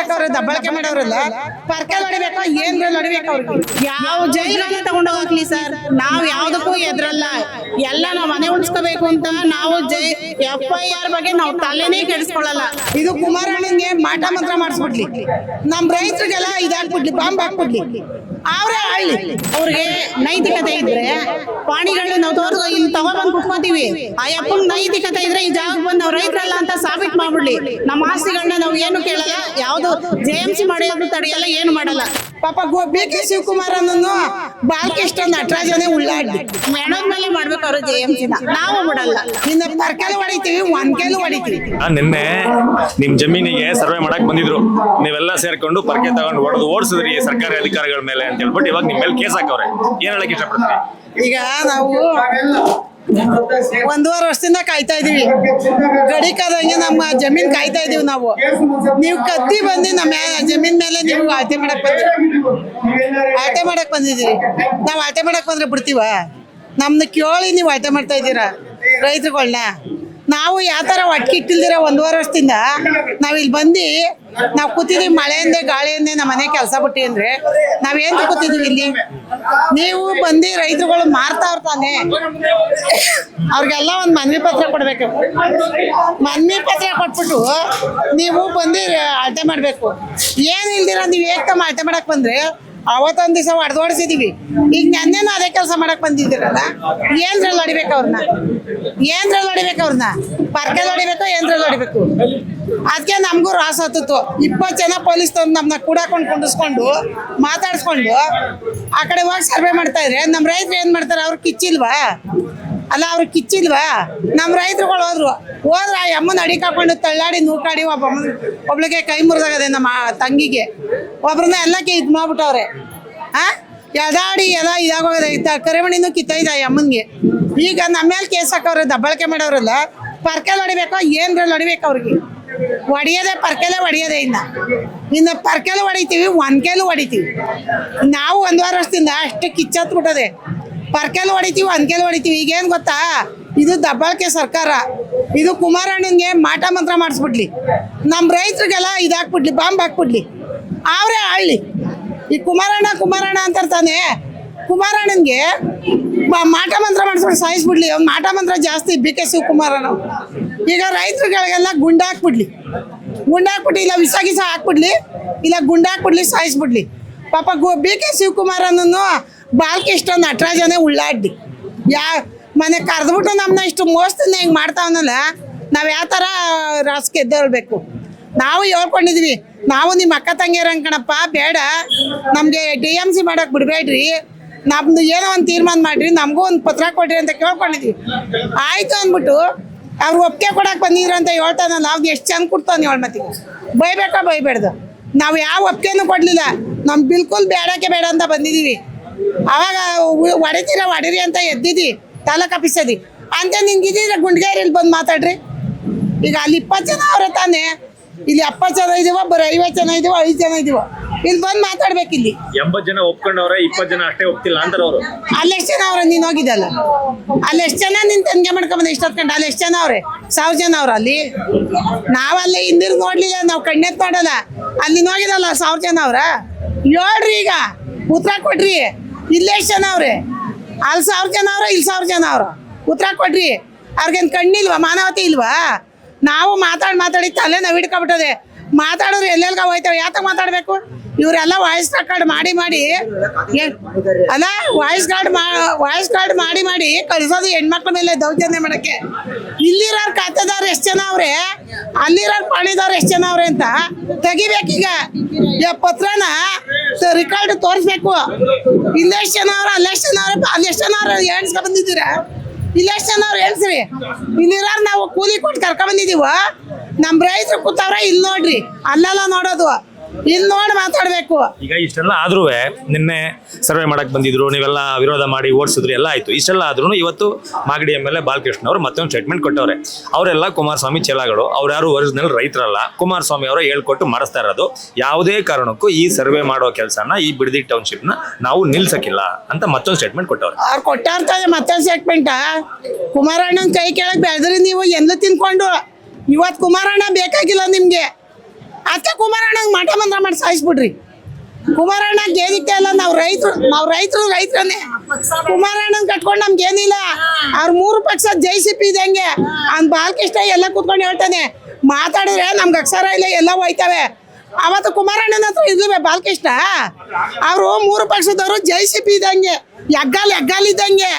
ಹಾಕವ್ರೆ ದಬ್ಬಾಳಿಕೆ ಮಾಡೋರಲ್ಲ ಪರ್ಕಲ್ ಹೊಡಿಬೇಕು ಏನ್ರಲ್ಲಿ ಹೊಡಿಬೇಕು ಅವ್ರಿಗೆ ಯಾವ ಜೈಲಲ್ಲಿ ತಗೊಂಡೋಗ್ಲಿ ಸರ್, ನಾವ್ ಯಾವ್ದಕ್ಕೂ ಎದ್ರಲ್ಲ. ಎಲ್ಲ ನಾವ್ ಮನೆ ಉಳಿಸ್ಕೋಬೇಕು ಅಂತ ನಾವು FIR ಬಗ್ಗೆ ನಾವು ತಲೆನೇ ಕೆಡಿಸ್ಕೊಳ್ಳಲ್ಲ. ಇದು ಕುಮಾರಣ್ಣನ್ಗೆ ಮಾಟ ಮಂತ್ರ ಮಾಡಿಸ್ಬಿಡ್ಲಿ, ನಮ್ ರೈತರಿಗೆಲ್ಲ ಇದಾಕ್ಬಿಡ್ಲಿ, ಬಾಂಬ್ ಹಾಕ್ಬಿಡ್ಲಿ, ಅವ್ರೇ ಆಳ್ಲಿ. ಅವ್ರಿಗೆ ನೈತಿಕತೆ ಇದ್ರೆ ಪಾಣಿಗಳನ್ನ ನಾವು ಇಲ್ಲಿ ತಗೊಬಂದ್ ಕುಟ್ಕೋತೀವಿ. ಆ ಯಪ್ಪಂಗ್ ನೈತಿಕತೆ ಇದ್ರೆ ಈ ಜಾಗಕ್ಕೆ ಬಂದ್ ನಾವ್ ರೈತರಲ್ಲ ಅಂತ ಸಾಬೀತ್ ಮಾಡ್ಬಿಡ್ಲಿ. ನಮ್ಮ ಆಸ್ತಿಗಳನ್ನ ನಾವು ಏನು ಕೇಳಲ್ಲ, ಯಾವ್ದು JMC ಮಾಡೋದು ತಡೆಯಲ್ಲ, ಏನು ಮಾಡಲ್ಲ. ಪಾಪ BK ಶಿವಕುಮಾರ್ ಅನ್ನೋನು ಬಾಲ್ಕೆ ಇಷ್ಟೊಂದು ಅಟ್ರಾಜನೆ ಉಳ್ಳಾಡ್ಲಿ ಮೇಣದ ಮೇಲೆ ಮಾಡ್ಬೇಕು ಅವ್ರು JMC ನಾವು ಬಿಡಲ್ಲ. ಇನ್ನು ಪರ್ಕಲ್ ಹೊಡಿತೀವಿ, ಒನ್ಕೆಲ್ ಹೊಡಿತೀವಿ. ನಿನ್ನೆ ನಿಮ್ ಜಮೀನಿಗೆ ಸರ್ವೆ ಮಾಡಕ್ ಬಂದಿದ್ರು, ನೀವೆಲ್ಲ ಸೇರ್ಕೊಂಡು ಪರ್ಕೆ ತಗೊಂಡು ಓಡಿಸಿದ್ರಿ ಸರ್ಕಾರಿ ಅಧಿಕಾರಿಗಳ ಮೇಲೆ ಅಂತ ಹೇಳ್ಬಿಟ್ಟು ಇವಾಗ ನಿಮ್ ಮೇಲೆ ಕೇಸ್ ಹಾಕವ್ರೆ. ಏನ್ ಹೇಳಕ್ ಇಷ್ಟಪಡ್ತೀರಿ? ಈಗ ನಾವು 1.5 ವರ್ಷದಿಂದ ಕಾಯ್ತಾ ಇದೀವಿ, ಗಡಿಕಾದಂಗೆ ನಮ್ಮ ಜಮೀನ್ ಕಾಯ್ತಾ ಇದೀವಿ ನಾವು. ನೀವು ಕತ್ತಿ ಬಂದು ನಮ್ಮ ಜಮೀನ್ ಮೇಲೆ ನೀವು ಆಟೆ ಮಾಡಕ್ ಬಂದಿದ್ದೀರಿ. ನಾವು ಆಟೆ ಮಾಡಕ್ ಬಂದ್ರೆ ಬಿಡ್ತೀವ? ನಮ್ನ ಕೇಳಿ ನೀವು ಆಟೆ ಮಾಡ್ತಾ ಇದ್ದೀರಾ ರೈತರುಗಳನ್ನ. ನಾವು ಯಾವ ಥರ ಒಟ್ಟಿಟ್ಟಿಲ್ದಿರ 1.5 ವರ್ಷದಿಂದ ನಾವು ಇಲ್ಲಿ ಬಂದು ನಾವು ಕೂತಿದ್ದೀವಿ. ಮಳೆಯಿಂದೆ ಗಾಳಿಯಿಂದೆ ನಮ್ಮ ಮನೆ ಕೆಲಸ ಬಿಟ್ಟು ಅಂದ್ರೆ ನಾವೇನು ಕೂತಿದ್ದೀವಿ ಇಲ್ಲಿ? ನೀವು ಬಂದು ರೈತರುಗಳು ಮಾರ್ತಾವ್ರ ತಾನೆ, ಅವ್ರಿಗೆಲ್ಲ ಒಂದು ಮನವಿ ಪತ್ರ ಕೊಡ್ಬೇಕು. ಮನವಿ ಪತ್ರ ಕೊಟ್ಬಿಟ್ಟು ನೀವು ಬಂದು ಅಳತೆ ಮಾಡಬೇಕು. ಏನು ಇಲ್ದಿರ ನೀವು ಏಕಮ್ಮ ಅಳತೆ ಮಾಡಕ್ ಬಂದ್ರೆ ಅವತ್ತೊಂದು ದಿವಸ ಹೊಡೆದೋಡಿಸಿದೀವಿ. ಈಗ ನೆನ್ನೆನೂ ಅದೇ ಕೆಲಸ ಮಾಡಕ್ ಬಂದಿದ್ದೀರಲ್ಲ, ಏನ್ರಲ್ಲಿ ಹೊಡಿಬೇಕು ಅವ್ರನ್ನ? ಪರ್ಕಲ್ ಹೊಡಿಬೇಕು, ಏನ್ರಲ್ಲಿ ಹೊಡಿಬೇಕು? ಅದಕ್ಕೆ ನಮಗೂ ರಾಸ ಹತ್ತಿತ್ತು. 20 ಜನ ಪೊಲೀಸ್ ತಂದು ನಮ್ಮನ್ನ ಕೂಡಾಕೊಂಡು ಕುಂಡಿಸ್ಕೊಂಡು ಮಾತಾಡ್ಸ್ಕೊಂಡು ಆ ಕಡೆ ಹೋಗಿ ಸರ್ವೆ ಮಾಡ್ತಾ ಇದ್ರೆ ನಮ್ಮ ರೈತರು ಏನು ಮಾಡ್ತಾರೆ? ಅವ್ರು ಕಿಚ್ಚಿಲ್ವಾ? ನಮ್ಮ ರೈತರುಗಳು ಹೋದ್ರ ಆ ಅಮ್ಮನ ಅಡಿಗೆ ಹಾಕೊಂಡು ತಳ್ಳಾಡಿ ನೂಕಾಡಿ ಒಬ್ಳಿಗೆ ಕೈ ಮುರಿದಾಗದೆ. ನಮ್ಮ ತಂಗಿಗೆ ಒಬ್ರನ್ನ ಎಲ್ಲ ಇದು ಮಾಡ್ಬಿಟ್ಟವ್ರೆ. ಎದಾಡಿ ಇದಾಗೋಗದೆ. ಕರಿಮಣಿನೂ ಕಿತ್ತೈದ ಆ ಅಮ್ಮನಿಗೆ. ಈಗ ನಮ್ಮ ಮೇಲೆ ಕೇಸ್ ಹಾಕವ್ರೆ ದಬ್ಬಾಳಿಕೆ ಮಾಡೋರಲ್ಲ. ಪರ್ಕಲ್ ಹೊಡಿಬೇಕು, ಏನ್ರಲ್ಲಿ ಹೊಡಿಬೇಕು ಅವ್ರಿಗೆ? ಹೊಡಿಯೋದೆ ಪರ್ಕೆಲೆ ಹೊಡಿಯೋದೆ. ಇನ್ನು ಪರ್ಕೆಲು ಹೊಡಿತೀವಿ, ಒನ್ಕೆಲು ಹೊಡಿತೀವಿ. ನಾವು 1.5 ವರ್ಷದಿಂದ ಅಷ್ಟು ಕಿಚ್ಚತ್ಬಿಟ್ಟದೆ. ಪರ್ಕೆಲು ಹೊಡಿತೀವಿ, ಒನ್ಕೆಲು ಹೊಡಿತೀವಿ. ಈಗೇನು ಗೊತ್ತಾ? ಇದು ದಬ್ಬಾಳಿಕೆ ಸರ್ಕಾರ. ಇದು ಕುಮಾರಣ್ಣನ್ಗೆ ಮಾಟ ಮಂತ್ರ ಮಾಡಿಸ್ಬಿಡ್ಲಿ, ನಮ್ಮ ರೈತರಿಗೆಲ್ಲ ಇದಾಕ್ಬಿಡ್ಲಿ, ಬಾಂಬ್ ಹಾಕ್ಬಿಡ್ಲಿ, ಅವರೇ ಆಳ್ಲಿ. ಈ ಕುಮಾರಣ್ಣ ಅಂತಾನೆ ಕುಮಾರಣ್ಣನ್ಗೆ ಮಾಟ ಮಂತ್ರ ಮಾಡಿಸ್ಬಿಟ್ಟು ಸಾಯಿಸ್ಬಿಡ್ಲಿ. ಅವ್ನು ಮಾಟ ಮಂತ್ರ ಜಾಸ್ತಿ BK ಶಿವಕುಮಾರಣ್ಣ. ಈಗ ರೈತರುಗಳಿಗೆಲ್ಲ ಗುಂಡಾಕ್ಬಿಡ್ಲಿ, ಇಲ್ಲ ವಿಷ ಹಾಕ್ಬಿಡ್ಲಿ, ಇಲ್ಲ ಗುಂಡಾಕ್ಬಿಡ್ಲಿ, ಸಾಯಿಸ್ಬಿಡ್ಲಿ. ಪಾಪ BK ಶಿವಕುಮಾರನ್ನು ಬಾಲ್ಕೆ ಇಷ್ಟೊಂದು ಅಟ್ರಾಜನೆ ಉಳ್ಳಾಡ್ಲಿ. ಮನೆ ಕರೆದ್ಬಿಟ್ಟು ನಮ್ಮನ್ನ ಇಷ್ಟು ಮೋಸದಿಂದ ಹಿಂಗೆ ಮಾಡ್ತಾವನಲ್ಲ, ನಾವು ಯಾವ ಥರ ರಾಜಕೀಯ ಎದ್ದೇಳ್ಬೇಕು? ನಾವು ಹೇಳ್ಕೊಂಡಿದ್ವಿ, ನಾವು ನಿಮ್ಮ ಅಕ್ಕ ತಂಗಿಯರ ಕಣಪ್ಪ, ಬೇಡ ನಮಗೆ DMC ಮಾಡಕ್ಕೆ ಬಿಡಬೇಡ್ರಿ, ನಮ್ದು ಏನೋ ಒಂದು ತೀರ್ಮಾನ ಮಾಡಿರಿ, ನಮಗೂ ಒಂದು ಪತ್ರ ಕೊಡ್ರಿ ಅಂತ ಕೇಳ್ಕೊಂಡಿದ್ವಿ. ಆಯಿತು ಅಂದ್ಬಿಟ್ಟು ಅವ್ರು ಒಪ್ಪಿಗೆ ಕೊಡಕ್ಕೆ ಬಂದಿದ್ರು ಅಂತ ಹೇಳ್ತಾನ. ನಾವು ಎಷ್ಟು ಚೆಂದ ಕೊಡ್ತಾನೆ ಹೇಳಿ, ಮತ್ತೆ ಬೈಬೇಕಾ ಬೈಬೇಡ್ದು? ನಾವು ಯಾವ ಒಪ್ಪಿಗೆನೂ ಕೊಡಲಿಲ್ಲ. ನಮ್ಮ ಬಿಲ್ಕುಲ್ ಬೇಡಕ್ಕೆ ಬೇಡ ಅಂತ ಬಂದಿದ್ದೀವಿ. ಅವಾಗ ಹೊಡಿರಿ ಅಂತ ಎದ್ದಿದ್ವಿ ತಾಲೂಕು ಆಫೀಸದಿ ಅಂತ. ನಿಂಗಿದ್ರೆ ಗುಂಡ್ಗೇರಿಯಲ್ಲಿ ಬಂದು ಮಾತಾಡ್ರಿ. ಈಗ ಅಲ್ಲಿ 20 ಜನ ಅವ್ರೆ ತಾನೆ, ಇಲ್ಲಿ 70 ಜನ ಇದೀವ, ಬರೀ 50 ಜನ ಇದೀವ, 5 ಜನ ಇದೀವ. ಇಲ್ಲಿ ಬಂದು ಮಾತಾಡ್ಬೇಕು. ಇಲ್ಲಿ 80 ಜನ ಒಪ್ಕೊಂಡವ್ರೆ, 20 ಜನ ಅಷ್ಟೇ ಒಪ್ತಿಲ್ಲ ಅಂತಾರೆ ಅವರು. ಅಲ್ಲಿ ಎಷ್ಟು ಜನ ಅವ್ರೆ? ನೀನು ಹೋಗಿದ್ದಲ್ಲ, ಅಲ್ಲಿ ಎಷ್ಟು ಜನ ನಿನ್ ತಂಗೆ ಮಾಡ್ಕೊಂಬಂದ ಇಷ್ಟೊತ್ಕೊಂಡು? ಅಲ್ಲಿ ಎಷ್ಟು ಜನ ಅವ್ರೆ? 1000 ಜನ ಅವ್ರ ಅಲ್ಲಿ. ನಾವಲ್ಲಿ ಹಿಂದಿರ್ ನೋಡ್ಲಿಲ್ಲ, ನಾವು ಕಣ್ಣೆತ್ ನೋಡಲ್ಲ. ಅಲ್ಲಿ ಹೋಗಿದಲ್ಲ 1000 ಜನ ಅವ್ರ. ಹೇಳ್ರಿ, ಈಗ ಉತ್ತರ ಕೊಡ್ರಿ. ಇಲ್ಲಿ ಎಷ್ಟು ಜನ ಅವ್ರೆ? ಅಲ್ಲಿ 1000 ಜನ ಅವ್ರ, ಇಲ್ಲಿ 1000 ಜನ ಅವ್ರ. ಉತ್ತರ ಕೊಡ್ರಿ. ಅವ್ರಿಗೇನು ಕಣ್ಣಿಲ್ವಾ? ಮಾನವತೆ ಇಲ್ವಾ? ನಾವು ಮಾತಾಡಿ ತಲೆ ನಾವು ಹಿಡ್ಕೊಬಿಟ್ಟದೆ. ಮಾತಾಡೋರು ಎಲ್ಲೆಲ್ಗ ಹೋಯ್ತೇವೆ, ಯಾತಕ್ಕೆ ಮಾತಾಡಬೇಕು? ಇವರೆಲ್ಲ ವಾಯ್ಸ್ ರೆಕಾರ್ಡ್ ಮಾಡಿ ಅಲ್ಲ, ವಾಯ್ಸ್ ಕಾರ್ಡ್ ಮಾಡಿ ಕಳಿಸೋದು ಹೆಣ್ಮಕ್ಳ ಮೇಲೆ ದೌರ್ಜನ್ಯ ಮಾಡಕ್ಕೆ. ಇಲ್ಲಿರೋರು ಖಾತೆದಾರ ಎಷ್ಟು ಜನ ಅವ್ರೆ, ಅಲ್ಲಿರೋರು ಪಾಣಿದವ್ರು ಎಷ್ಟು ಜನ ಅವ್ರೆ ಅಂತ ತೆಗಿಬೇಕೀಗ. ಪತ್ರನ ರಿಕಾರ್ಡ್ ತೋರಿಸ್ಬೇಕು. ಇಲ್ಲೆಷ್ಟು ಜನ ಅವ್ರ, ಅಲ್ಲೆಷ್ಟು ಜನ ಅವ್ರೆ, ಅಲ್ಲೆಷ್ಟು ಜನ ಅವ್ರು ಎಣ್ಸ್ಕೊ ಬಂದಿದ್ದೀರ? ಇಲ್ಲೆಷ್ಟು ಜನ ಅವ್ರು ಎಣ್ಸ್ರಿ. ಇಲ್ಲಿರೋರು ನಾವು ಕೂಲಿ ಕೊಟ್ಟು ಕರ್ಕೊಂಡ್ಬಂದಿದ್ದೀವ. ನಮ್ಮ ರೈತರು ಕೂತವ್ರ ಇಲ್ಲಿ ನೋಡ್ರಿ, ಅಲ್ಲೆಲ್ಲ ನೋಡೋದು, ಇಲ್ಲಿ ನೋಡಿ ಮಾತಾಡ್ಬೇಕು. ಈಗ ಇಷ್ಟೆಲ್ಲ ಆದ್ರೂ ನಿನ್ನೆ ಸರ್ವೆ ಮಾಡಕ್ ಬಂದಿದ್ರು, ನೀವೆಲ್ಲ ವಿರೋಧ ಮಾಡಿ ಓಡಿಸಿದ್ರು, ಎಲ್ಲ ಆಯ್ತು. ಇಷ್ಟೆಲ್ಲ ಆದ್ರೂ ಇವತ್ತು ಮಾಗಡಿ MLA ಬಾಲಕೃಷ್ಣ ಅವರು ಮತ್ತೊಂದು ಸ್ಟೇಟ್ಮೆಂಟ್ ಕೊಟ್ಟವ್ರೆ. ಅವರೆಲ್ಲ ಕುಮಾರಸ್ವಾಮಿ ಚೇಲಾಗಳು, ಅವ್ರು ಯಾರು ಒರಿಜಿನಲ್ ರೈತರಲ್ಲ, ಕುಮಾರಸ್ವಾಮಿ ಅವರ ಹೇಳ್ಕೊಟ್ಟು ಮಾಡಿಸ್ತಾ ಇರೋದು. ಯಾವುದೇ ಕಾರಣಕ್ಕೂ ಈ ಸರ್ವೆ ಮಾಡೋ ಕೆಲಸನ ಈ ಬಿಡದಿ ಟೌನ್ಶಿಪ್ ನ ನಾವು ನಿಲ್ಸಕ್ಕಿಲ್ಲ ಅಂತ ಮತ್ತೊಂದು ಸ್ಟೇಟ್ಮೆಂಟ್ ಕೊಟ್ಟವ್ರೆ. ಅವ್ರು ಕೊಟ್ಟಾರ್ತಾರೆ ಮತ್ತೊಂದು ಸ್ಟೇಟ್ಮೆಂಟ್. ಕುಮಾರಣ್ಣನ ಕೈ ಕೆಳಗೆ ಬೆಳೆದ್ರಿ ನೀವು ಎಲ್ಲ ತಿನ್ಕೊಂಡು. ಇವತ್ತು ಕುಮಾರಣ್ಣ ಬೇಕಾಗಿಲ್ಲ ನಿಮ್ಗೆ, ಅದಕ್ಕೆ ಕುಮಾರಣ್ಣಂಗೆ ಮಠ ಮಂತ್ರ ಮಾಡಿ ಸಾಯಿಸ್ಬಿಡ್ರಿ. ಕುಮಾರಣ್ಣ ಗೆದಿಕ್ಕೆ ಅಲ್ಲ, ನಾವು ರೈತರನ್ನೇ. ಕುಮಾರಣ್ಣನ್ ಕಟ್ಕೊಂಡು ನಮ್ಗೆ ಏನಿಲ್ಲ. ಅವ್ರ 3 ಪಕ್ಷ JCP ಇದಂಗೆ. ಅವ್ನ್ ಬಾಲಕೃಷ್ಣ ಎಲ್ಲ ಕೂತ್ಕೊಂಡು ಹೇಳ್ತಾನೆ, ಮಾತಾಡಿದ್ರೆ ನಮ್ಗೆ ಅಕ್ಷರ ಇಲ್ಲ, ಎಲ್ಲ ಹೋಯ್ತವೆ. ಅವತ್ತು ಕುಮಾರಣ್ಣನ ಹತ್ರ ಇರ್ಲಿವೆ ಬಾಲಕೃಷ್ಣ. ಅವರು 3 ಪಕ್ಷದವರು JCP ಇದ್ದಂಗೆ, ಎಗ್ಗಾಲ್ ಇದ್ದಂಗೆ.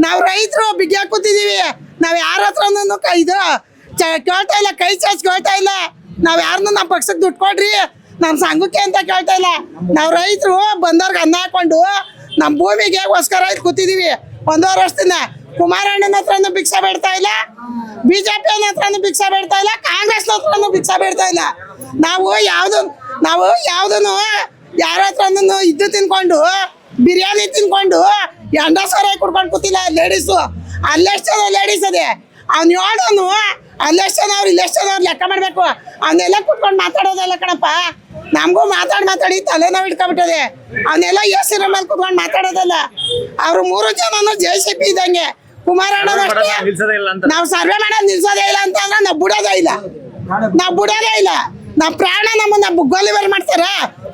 ನಾವು ರೈತರು ಬಿಗಿ ಕೂತಿದೀವಿ. ನಾವು ಯಾರ ಹತ್ರನೂ ಇದು ಕೇಳ್ತಾ ಇಲ್ಲ, ಕೈ ಚಾಚ್ ಕೇಳ್ತಾ ಇಲ್ಲ. ನಾವು ಯಾರನ್ನೂ ನಮ್ಮ ಪಕ್ಷಕ್ಕೆ ದುಡ್ಡು ಕೊಡ್ರಿ, ನಮ್ಮ ಸಂಘಕ್ಕೆ ಅಂತ ಕೇಳ್ತಾ ಇಲ್ಲ. ನಾವು ರೈತರು ಬಂದವ್ರಿಗೆ ಅನ್ನ ಹಾಕೊಂಡು ನಮ್ಮ ಭೂಮಿಗೆ ಗೋಸ್ಕರ ಇಲ್ಲಿ ಕೂತಿದೀವಿ 1.5 ವರ್ಷದಿಂದ. ಕುಮಾರಣ್ಣನ ಹತ್ರನೂ ಭಿಕ್ಷೆ ಬೇಡ್ತಾ ಇಲ್ಲ, BJP ಹತ್ರನೂ ಭಿಕ್ಷೆ ಬೇಡ್ತಾ ಇಲ್ಲ, ಕಾಂಗ್ರೆಸ್ ಹತ್ರನೂ ಭಿಕ್ಷೆ ಬೇಡ್ತಾ ಇಲ್ಲ. ನಾವು ಯಾವುದನ್ನು ಯಾರ ಹತ್ರನೂ ಇದ್ದು ತಿನ್ಕೊಂಡು, ಬಿರಿಯಾನಿ ತಿನ್ಕೊಂಡು, ಎಂಡ ಸೊರೆ ಕುಡ್ಕೊಂಡು ಕೂತಿಲ್ಲ ಲೇಡೀಸು. ಅಲ್ಲೆಷ್ಟು ಜನ ಲೇಡೀಸ್ ಅದೇ, ಅವ್ನು ಹೇಳೋನು ಅಲ್ಲೆಷ್ಟು ಜನ ಅವ್ರು ಇಲ್ಲೆಷ್ಟು ಜನ ಅವ್ರು ಲೆಕ್ಕ ಮಾಡಬೇಕು. ಅವನ್ನೆಲ್ಲ ಕುತ್ಕೊಂಡು ಮಾತಾಡೋದಲ್ಲ ಕಣಪ್ಪ. ನಮಗೂ ಮಾತಾಡಿ ತಲೆನೋವು ಇಟ್ಕೊಬಿಟ್ಟದೆ. ಅವನ್ನೆಲ್ಲ AC ರೂಮಲ್ಲಿ ಕುತ್ಕೊಂಡು ಮಾತಾಡೋದಲ್ಲ. ಅವರು 3 ಜನನು JCP ಇದ್ದಂಗೆ. ಕುಮಾರಣ್ಣನಷ್ಟೇ ನಾವು ಸರ್ವೆ ಮಾಡೋದು ನಿಲ್ಸೋದೇ ಇಲ್ಲ ಅಂತ ಅಂದ್ರೆ ನಾವು ಬಿಡೋದೇ ಇಲ್ಲ. ನಾವು ಪ್ರಾಣ ನಮ್ಮನ್ನ ಗೋಲಿಬಾರ್ ಮಾಡ್ತಾರ,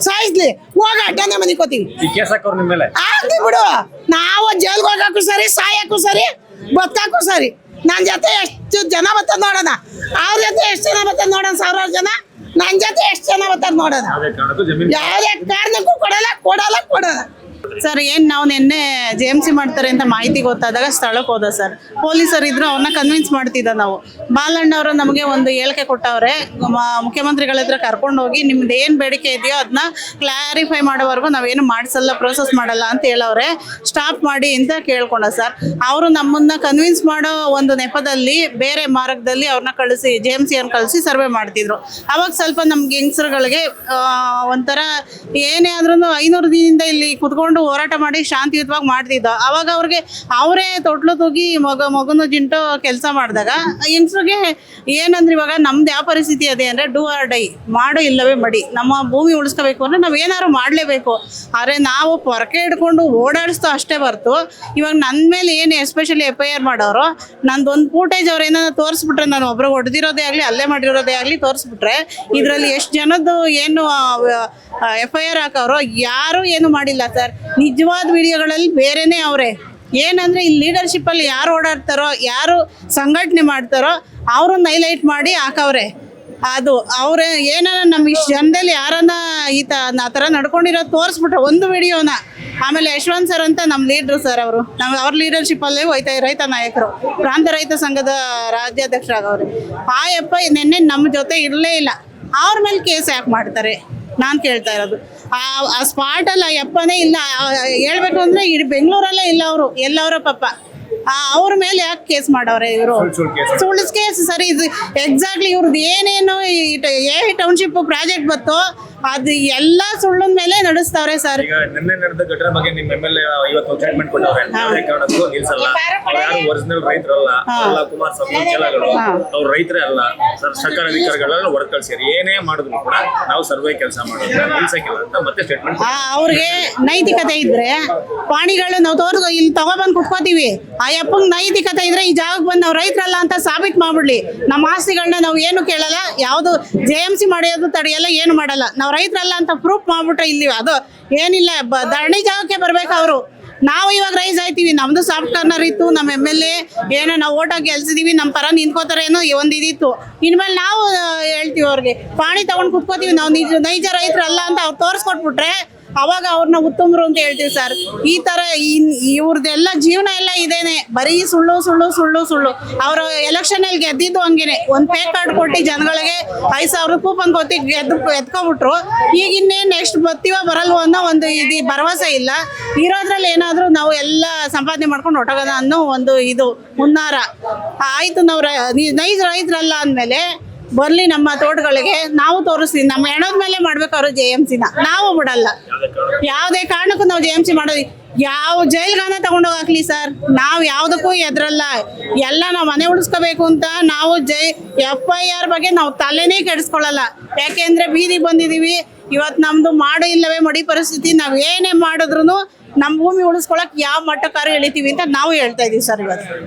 ಸಾಯಿಸ್ಲಿ, ಹೋಗ ಅಡ್ಡನೆ ಮನೆ ಕೋತೀವಿ. ಆಗ್ಲಿ ಬಿಡು, ನಾವು ಜೈಲ್ಗೆ ಹೋಗಕ್ಕೂ ಸರಿ, ಸಾಯಕ್ಕೂ ಸರಿ, ಬದುಕಕ್ಕೂ ಸರಿ. ನನ್ನ ಜೊತೆ ಎಷ್ಟು ಜನ ಬರ್ತದ ನೋಡೋಣ, ಅವ್ರ ಜೊತೆ ಎಷ್ಟು ಜನ ಬರ್ತದ ನೋಡೋಣ, 1000 ಜನ. ನನ್ನ ಜೊತೆ ಎಷ್ಟು ಜನ ಬರ್ತಾರೆ ನೋಡೋಣ. ಯಾವುದೇ ಕಾರಣಕ್ಕೂ ಕೊಡಲ್ಲ. ಸರ್ ನಾವು ನಿನ್ನೆ JMC ಮಾಡ್ತಾರೆ ಅಂತ ಮಾಹಿತಿ ಗೊತ್ತಾದಾಗ ಸ್ಥಳಕ್ಕೆ ಹೋದ ಸರ್. ಪೊಲೀಸರು ಇದ್ರು, ಅವ್ರನ್ನ ಕನ್ವಿನ್ಸ್ ಮಾಡ್ತಿದ್ದ ನಾವು. ಬಾಲಣ್ಣವರು ನಮಗೆ ಒಂದು ಹೇಳಿಕೆ ಕೊಟ್ಟವ್ರೆ, ಮುಖ್ಯಮಂತ್ರಿಗಳ ಹತ್ರ ಕರ್ಕೊಂಡು ಹೋಗಿ ನಿಮ್ದು ಏನು ಬೇಡಿಕೆ ಇದೆಯೋ ಅದನ್ನ ಕ್ಲಾರಿಫೈ ಮಾಡೋವರೆಗೂ ನಾವೇನು ಮಾಡಿಸಲ್ಲ, ಪ್ರೋಸೆಸ್ ಮಾಡಲ್ಲ ಅಂತ ಹೇಳವ್ರೆ. ಸ್ಟಾಪ್ ಮಾಡಿ ಅಂತ ಕೇಳ್ಕೊಂಡ ಸರ್. ಅವರು ನಮ್ಮನ್ನ ಕನ್ವಿನ್ಸ್ ಮಾಡೋ ಒಂದು ನೆಪದಲ್ಲಿ ಬೇರೆ ಮಾರ್ಗದಲ್ಲಿ ಅವ್ರನ್ನ ಕಳಿಸಿ JMC ಅನ್ನು ಕಳಿಸಿ ಸರ್ವೆ ಮಾಡ್ತಿದ್ರು. ಅವಾಗ ಸ್ವಲ್ಪ ನಮ್ಗೆ ಹೆಂಗಸರುಗಳಿಗೆ ಒಂಥರ ಏನೇ ಆದ್ರೂ 500 ದಿನದಿಂದ ಇಲ್ಲಿ ಕುತ್ಕೊಂಡು ಹೋರಾಟ ಮಾಡಿ ಶಾಂತಿಯುತವಾಗಿ ಮಾಡ್ತಿದ್ದ. ಅವಾಗ ಅವ್ರಿಗೆ ಅವರೇ ತೊಟ್ಲು ತೂಗಿ ಮಗನ ಜಿಂಟು ಕೆಲಸ ಮಾಡಿದಾಗ ಹೆಂಗಸ್ರಿಗೆ ಏನಂದ್ರೆ, ಇವಾಗ ನಮ್ದು ಯಾವ ಪರಿಸ್ಥಿತಿ ಅದೇ ಅಂದರೆ ಡೂ ಆರ್ ಡೈ, ಮಾಡು ಇಲ್ಲವೇ ಮಡಿ. ನಮ್ಮ ಭೂಮಿ ಉಳಿಸ್ಕೋಬೇಕು ಅಂದರೆ ನಾವು ಏನಾದ್ರು ಮಾಡಲೇಬೇಕು. ಆದರೆ ನಾವು ಪೊರಕೆ ಹಿಡ್ಕೊಂಡು ಓಡಾಡಿಸ್ತೋ ಅಷ್ಟೇ ಬರ್ತು. ಇವಾಗ ನನ್ನ ಮೇಲೆ ಏನು ಎಸ್ಪೆಷಲಿ FIR ಮಾಡೋರು, ನಂದೊಂದು ಫೂಟೇಜ್ ಅವ್ರು ಏನಾದ್ರು ತೋರಿಸ್ಬಿಟ್ರೆ, ನಾನು ಒಬ್ರಿಗೆ ಹೊಡೆದಿರೋದೇ ಆಗಲಿ, ಅಲ್ಲೇ ಮಾಡಿರೋದೇ ಆಗಲಿ ತೋರಿಸ್ಬಿಟ್ರೆ, ಇದರಲ್ಲಿ ಎಷ್ಟು ಜನದ್ದು ಏನು FIR ಹಾಕೋರು, ಯಾರೂ ಏನು ಮಾಡಿಲ್ಲ ಸರ್. ನಿಜವಾದ ವಿಡಿಯೋಗಳಲ್ಲಿ ಬೇರೆನೇ ಅವರೇ. ಏನಂದರೆ ಇಲ್ಲಿ ಲೀಡರ್ಶಿಪ್ಪಲ್ಲಿ ಯಾರು ಓಡಾಡ್ತಾರೋ, ಯಾರು ಸಂಘಟನೆ ಮಾಡ್ತಾರೋ ಅವ್ರನ್ನ ಹೈಲೈಟ್ ಮಾಡಿ ಹಾಕವ್ರೆ. ಅದು ಅವ್ರೆ ಏನಾರ ನಮ್ಮ ಇಷ್ಟು ಜನದಲ್ಲಿ ಯಾರನ್ನ ಆ ಥರ ನಡ್ಕೊಂಡಿರೋದು ತೋರಿಸ್ಬಿಟ್ರೆ ಒಂದು ವಿಡಿಯೋನ. ಆಮೇಲೆ ಯಶವಂತ್ ಸರ್ ಅಂತ ನಮ್ಮ ಲೀಡ್ರು ಸರ್, ಅವ್ರ ಲೀಡರ್ಶಿಪ್ಪಲ್ಲೇ ರೈತ ನಾಯಕರು, ಪ್ರಾಂತ ರೈತ ಸಂಘದ ರಾಜ್ಯಾಧ್ಯಕ್ಷರಾಗವ್ರೆ. ಆ ಯಪ್ಪ ನಿನ್ನೆ ನಮ್ಮ ಜೊತೆ ಇರಲೇ ಇಲ್ಲ, ಅವ್ರ ಮೇಲೆ ಕೇಸ್ ಯಾಕೆ ಮಾಡ್ತಾರೆ ನಾನು ಕೇಳ್ತಾ ಇರೋದು. ಆ ಸ್ಪಾಟಲ್ಲಿ ಆ ಯಪ್ಪನೇ ಇಲ್ಲ. ಹೇಳ್ಬೇಕು ಅಂದರೆ ಇಡೀ ಬೆಂಗಳೂರಲ್ಲೇ ಇಲ್ಲ ಅವರು, ಎಲ್ಲವರ ಪಾಪ. ಅವ್ರ ಮೇಲೆ ಯಾಕೆ ಕೇಸ್ ಮಾಡವ್ರೆ ಇವರು? ಸುಳ್ಳು ಕೇಸ್ ಸರಿ. ಇದು ಎಕ್ಸಾಕ್ಟ್ಲಿ ಇವ್ರದ್ದು ಏನೇನು ಟೌನ್ಶಿಪ್ ಪ್ರಾಜೆಕ್ಟ್ ಬತ್ತೋ ಅದು ಎಲ್ಲ ಸುಳ್ಳು ಮೇಲೆ ನಡೆಸ್ತಾವ್ರೆ ಸರ್. ನಿನ್ನೆ ನಡೆದ ಘಟನೆ ಬಗ್ಗೆ ನಿಮ್ಮ MLA ಇವತ್ತು ಸ್ಟೇಟ್ಮೆಂಟ್ ಕೊಟ್ಟವ್ರೆ. ಯಾವುದೇ ಕಾರಣಕ್ಕೂ ನಿಲ್ಸಲ್ಲ, ಯಾರು ಒರಿಜಿನಲ್ ರೈತರಲ್ಲ, ಎಲ್ಲ ಕುಮಾರಸ್ವಾಮಿ ಕೆಲಗಳು, ಅವ್ರು ರೈತರೇ ಅಲ್ಲ, ಸರ್ಕಾರ ಅಧಿಕಾರಿಗಳೆಲ್ಲ ಹೊರ ಕಳ್ಸಿರಿ. ಏನೇ ಮಾಡಿದ್ರು ಕೂಡ ನಾವು ಸರ್ವೆ ಕೆಲಸ ಮಾಡೋದು, ನಿಲ್ಸಕ್ಕಿಲ್ಲ ಅಂತ ಮತ್ತೆ ಸ್ಟೇಟ್ಮೆಂಟ್. ಅವ್ರಿಗೆ ನೈತಿಕತೆ ಇದ್ರೆ ಪಾಣಿಗಳು ನಾವು ಇಲ್ಲಿ ತಗೊಬಂದು ಕುತ್ಕೋತೀವಿ. ಆ ಯಪ್ಪಂಗೆ ನೈತಿಕತೆ ಇದ್ರೆ ಈ ಜಾಗಕ್ಕೆ ಬಂದು ನಾವು ರೈತರಲ್ಲ ಅಂತ ಸಾಬೀತು ಮಾಡ್ಬಿಡ್ಲಿ. ನಮ್ಮ ಆಸ್ತಿಗಳನ್ನ ನಾವು ಏನು ಕೇಳಲ್ಲ, ಯಾವುದು JMC ಮಾಡೋದು ತಡೆಯಲ್ಲ, ಏನು ಮಾಡಲ್ಲ. ನಾವು ರೈತರಲ್ಲ ಅಂತ ಪ್ರೂಫ್ ಮಾಡ್ಬಿಟ್ರೆ ಇಲ್ಲಿ ಅದು ಏನಿಲ್ಲ, ಧರಣಿ ಜಾಗಕ್ಕೆ ಬರ್ಬೇಕು ಅವರು. ನಾವು ಇವಾಗ ರೈಸ್ ಆಯ್ತೀವಿ, ನಮ್ದು ಸಾಫ್ಟ್ ಕಾರ್ನರ್ ಇತ್ತು, ನಮ್ಮ MLA ಏನೋ ನಾವು ಓಟಾಗಿ ಗೆಲ್ಸಿದೀವಿ, ನಮ್ಮ ಪರ ನಿಂತ್ಕೋತಾರೇನೋ ಒಂದು ಇದಿತ್ತು. ಇನ್ಮೇಲೆ ನಾವು ಹೇಳ್ತೀವಿ ಅವ್ರಿಗೆ, ಪಾಣಿ ತಗೊಂಡು ಕುತ್ಕೋತೀವಿ, ನಾವು ನೈಜ ರೈತರಲ್ಲ ಅಂತ ಅವ್ರು ತೋರಿಸ್ಕೊಟ್ಬಿಟ್ರೆ ಅವಾಗ ಅವ್ರನ್ನ ಉತ್ತಮರು ಅಂತ ಹೇಳ್ತೀವಿ ಸರ್. ಈ ಥರ ಇವ್ರದ್ದೆಲ್ಲ ಜೀವನ ಎಲ್ಲ ಇದೇನೆ, ಬರೀ ಸುಳ್ಳು. ಅವರು ಎಲೆಕ್ಷನಲ್ಲಿ ಗೆದ್ದಿದ್ದು ಹಂಗೇನೆ, ಒಂದು ಪೇ ಕಾರ್ಡ್ ಕೊಟ್ಟು ಜನಗಳಿಗೆ 5,000 ಕೂಪನ್ ಕೊಟ್ಟು ಎತ್ಕೊಬಿಟ್ರು. ಈಗ ಇನ್ನೇನು ನೆಕ್ಸ್ಟ್ ಬರ್ತೀವ ಬರಲ್ವ ಅನ್ನೋ ಒಂದು ಇದು ಭರವಸೆ ಇಲ್ಲ. ಇರೋದ್ರಲ್ಲಿ ಏನಾದರೂ ನಾವು ಎಲ್ಲ ಸಂಪಾದನೆ ಮಾಡ್ಕೊಂಡು ಹೊಟ್ಟೋಗೋದ ಅನ್ನೋ ಒಂದು ಇದು ಹುನ್ನಾರ ಆಯಿತು. ನಾವು ನೈಜ ರೈತರಲ್ಲ ಅಂದಮೇಲೆ ಬರ್ಲಿ ನಮ್ಮ ತೋಟಗಳಿಗೆ, ನಾವು ತೋರಿಸ್ತೀವಿ. ನಮ್ಮ ಹೆಣದ ಮೇಲೆ ಮಾಡ್ಬೇಕು ಅವರು JMCನ, ನಾವು ಬಿಡಲ್ಲ. ಯಾವುದೇ ಕಾರಣಕ್ಕೂ ನಾವು JMC ಮಾಡೋದು, ಯಾವ ಜೈಲ್ಗಾನ ತಗೊಂಡೋಗಿ ಹಾಕ್ಲಿ ಸರ್, ನಾವು ಯಾವುದಕ್ಕೂ ಎದ್ರಲ್ಲ. ಎಲ್ಲ ನಾವು ಮನೆ ಉಳಿಸ್ಕೋಬೇಕು ಅಂತ ನಾವು FIR ಬಗ್ಗೆ ನಾವು ತಲೆನೇ ಕೆಡಿಸ್ಕೊಳ್ಳಲ್ಲ. ಯಾಕೆಂದ್ರೆ ಬೀದಿಗೆ ಬಂದಿದ್ದೀವಿ ಇವತ್ತು. ನಮ್ದು ಮಾಡು ಇಲ್ಲವೇ ಮಡಿ ಪರಿಸ್ಥಿತಿ. ನಾವು ಏನೇ ಮಾಡಿದ್ರು ನಮ್ಮ ಭೂಮಿ ಉಳಿಸ್ಕೊಳಕ್ ಯಾವ ಮಟ್ಟಕ್ಕಾರು ಎಳಿತೀವಿ ಅಂತ ನಾವು ಹೇಳ್ತಾ ಇದೀವಿ ಸರ್ ಇವತ್ತು.